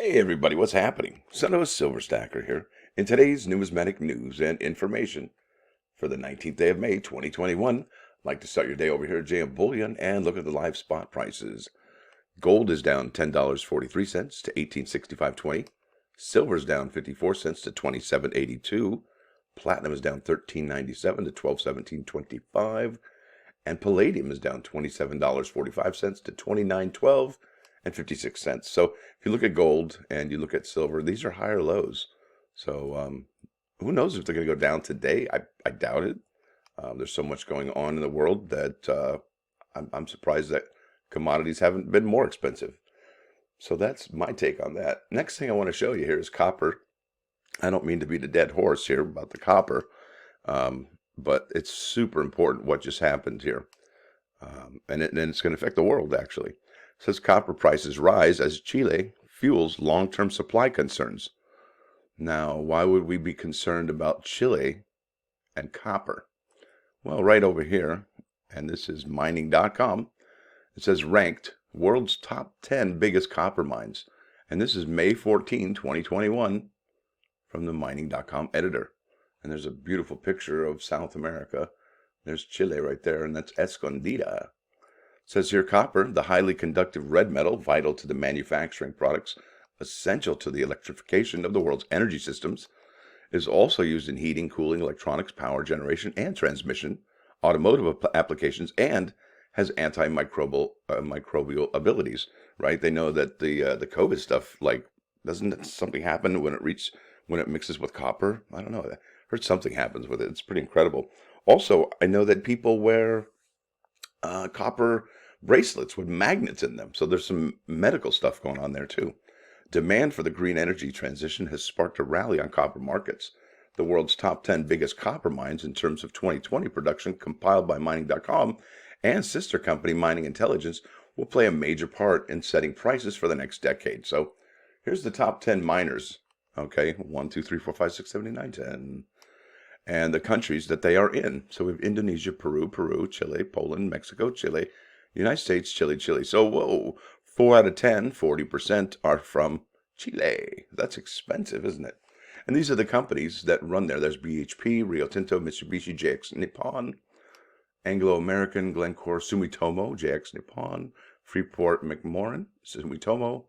Hey everybody, what's happening? Son of a Silver Stacker here. In today's numismatic news and information for the 19th day of May 2021, I'd like to start your day over here at JM Bullion and look at the live spot prices. Gold is down $10.43 to 1865.20. Silver is down 54 cents to 27.82. Platinum is down $13.97 to 12.17.25. And palladium is down $27.45 to 29.12 and 56 cents. So if you look at gold and you look at silver, these are higher lows. So who knows if they're going to go down today? I doubt it. There's so much going on in the world that I'm surprised that commodities haven't been more expensive. So that's my take on that. Next thing I want to show you here is copper. I don't mean to beat a dead horse here about the copper, but it's super important what just happened here. And it's going to affect the world, actually. It says copper prices rise as Chile fuels long-term supply concerns. Now, why would we be concerned about Chile and copper? Well, right over here, and this is mining.com, it says ranked world's top 10 biggest copper mines. And this is May 14, 2021 from the mining.com editor. And there's a beautiful picture of South America. There's Chile right there, and that's Escondida. It says here, copper, the highly conductive red metal vital to the manufacturing products essential to the electrification of the world's energy systems, is also used in heating, cooling, electronics, power generation, and transmission, automotive applications, and has antimicrobial microbial abilities. Right? They know that the COVID stuff, like, doesn't something happen when it mixes with copper? I don't know. I heard something happens with it. It's pretty incredible. Also, I know that people wear copper bracelets with magnets in them. So there's some medical stuff going on there too. Demand for the green energy transition has sparked a rally on copper markets. The world's top 10 biggest copper mines in terms of 2020 production compiled by mining.com and sister company Mining Intelligence will play a major part in setting prices for the next decade. So here's the top 10 miners. Okay, 1, 2, 3, 4, 5, 6, 7, 8, 9, 10. And the countries that they are in. So we have Indonesia, Peru, Chile, Poland, Mexico, Chile, United States, Chile. So, whoa, 4 out of 10, 40% are from Chile. That's expensive, isn't it? And these are the companies that run there. There's BHP, Rio Tinto, Mitsubishi, JX Nippon, Anglo American, Glencore, Sumitomo, JX Nippon, Freeport McMoran, Sumitomo,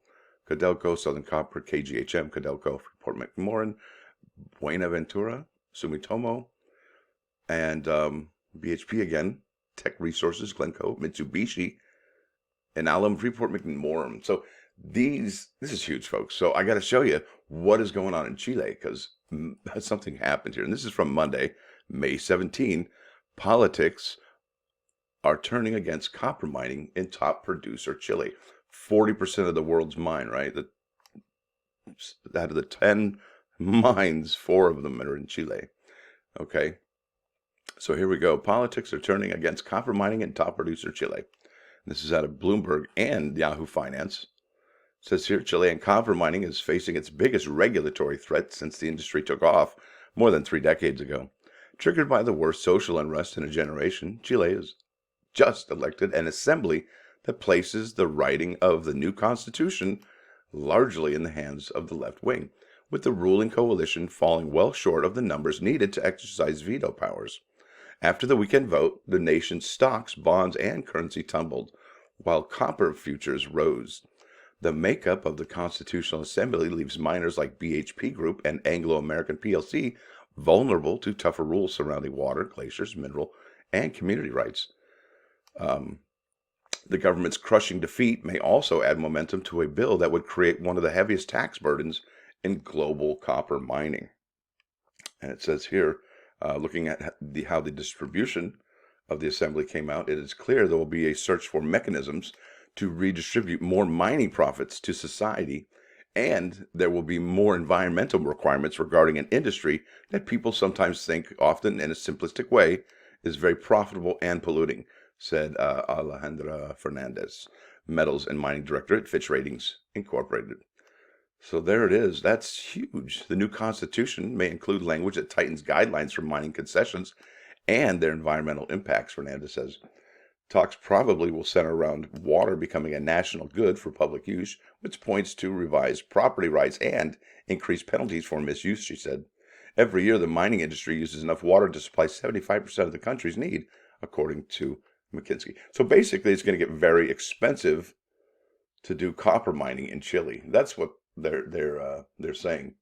Codelco, Southern Copper, KGHM, Codelco, Freeport McMoran, Buenaventura, Sumitomo, and BHP again, Tech Resources, Glencoe, Mitsubishi, and Alum, Freeport McMoran. So this is huge, folks. So I got to show you what is going on in Chile because something happened here. And this is from Monday, May 17. Politics are turning against copper mining in top producer Chile. 40% of the world's mine, right? Out of the 10 mines, 4 of them are in Chile. Okay, so here we go. Politics are turning against copper mining in top producer Chile. This is out of Bloomberg and Yahoo Finance. It says here, Chilean copper mining is facing its biggest regulatory threat since the industry took off more than 3 decades ago. Triggered by the worst social unrest in a generation, Chile has just elected an assembly that places the writing of the new constitution largely in the hands of the left wing, with the ruling coalition falling well short of the numbers needed to exercise veto powers. After the weekend vote, the nation's stocks, bonds, and currency tumbled, while copper futures rose. The makeup of the Constitutional Assembly leaves miners like BHP Group and Anglo American PLC vulnerable to tougher rules surrounding water, glaciers, mineral, and community rights. The government's crushing defeat may also add momentum to a bill that would create one of the heaviest tax burdens in global copper mining. And it says here, looking at how the distribution of the assembly came out, it is clear there will be a search for mechanisms to redistribute more mining profits to society, and there will be more environmental requirements regarding an industry that people sometimes think, often in a simplistic way, is very profitable and polluting, said Alejandra Fernandez, Metals and Mining Director at Fitch Ratings Incorporated. So there it is. That's huge. The new constitution may include language that tightens guidelines for mining concessions and their environmental impacts, Fernandez says. Talks probably will center around water becoming a national good for public use, which points to revised property rights and increased penalties for misuse, she said. Every year, the mining industry uses enough water to supply 75% of the country's need, according to McKinsey. So basically, it's going to get very expensive to do copper mining in Chile. That's what they're saying.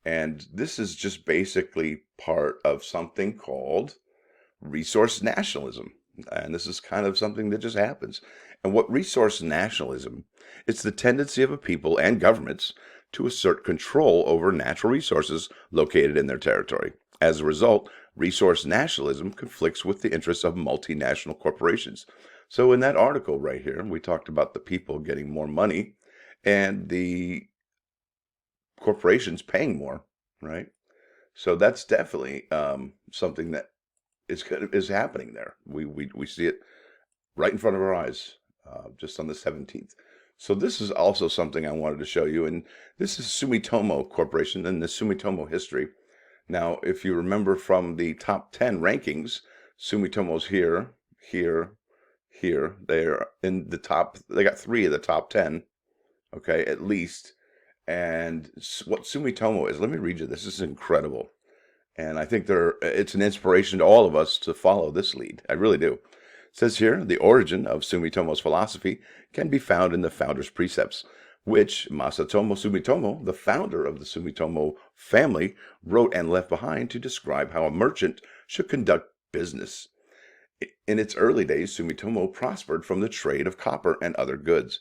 And this is just basically part of something called resource nationalism. And this is kind of something that just happens. And what resource nationalism, it's the tendency of a people and governments to assert control over natural resources located in their territory. As a result, resource nationalism conflicts with the interests of multinational corporations. So in that article right here, we talked about the people getting more money and the corporations paying more, right? So that's definitely something that is happening there. We see it right in front of our eyes, just on the 17th. So this is also something I wanted to show you, and this is Sumitomo Corporation and the Sumitomo history. Now, if you remember from the top 10 rankings, Sumitomo's here. They're in the top. They got 3 of the top 10, okay, at least. And what Sumitomo is, let me read you this. This is incredible. And I think it's an inspiration to all of us to follow this lead. I really do. It says here, the origin of Sumitomo's philosophy can be found in the founder's precepts, which Masatomo Sumitomo, the founder of the Sumitomo family, wrote and left behind to describe how a merchant should conduct business. In its early days, Sumitomo prospered from the trade of copper and other goods.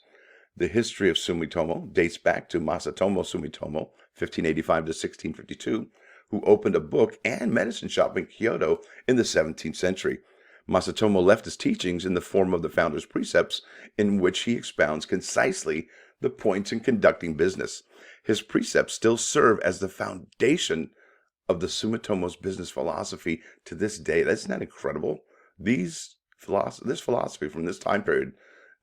The history of Sumitomo dates back to Masatomo Sumitomo, 1585 to 1652, who opened a book and medicine shop in Kyoto in the 17th century. Masatomo left his teachings in the form of the founder's precepts, in which he expounds concisely the points in conducting business. His precepts still serve as the foundation of the Sumitomo's business philosophy to this day. Isn't that incredible? This philosophy from this time period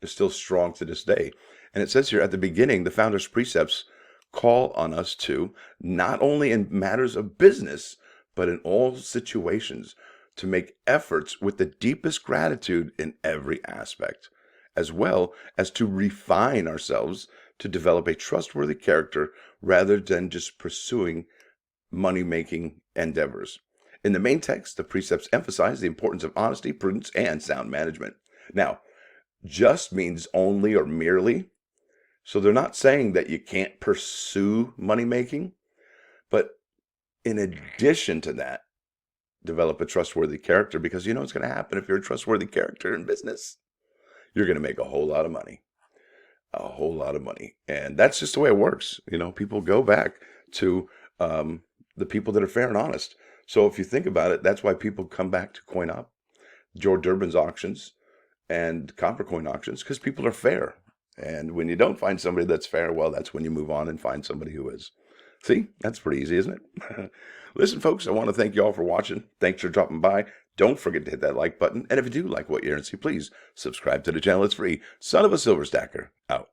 is still strong to this day. And it says here at the beginning, the founder's precepts call on us to, not only in matters of business, but in all situations, to make efforts with the deepest gratitude in every aspect, as well as to refine ourselves to develop a trustworthy character rather than just pursuing money-making endeavors. In the main text, the precepts emphasize the importance of honesty, prudence, and sound management. Now, just means only or merely. So they're not saying that you can't pursue money-making, but in addition to that, develop a trustworthy character, because you know what's going to happen if you're a trustworthy character in business. You're going to make a whole lot of money. A whole lot of money. And that's just the way it works. You know, people go back to the people that are fair and honest. So if you think about it, that's why people come back to CoinOp, George Durbin's auctions, and copper coin auctions, because people are fair. And when you don't find somebody that's fair, well, that's when you move on and find somebody who is. See, that's pretty easy, isn't it? Listen, folks, I want to thank you all for watching. Thanks for dropping by. Don't forget to hit that like button. And if you do like what you hear and see, please subscribe to the channel. It's free. Son of a Silver Stacker, out.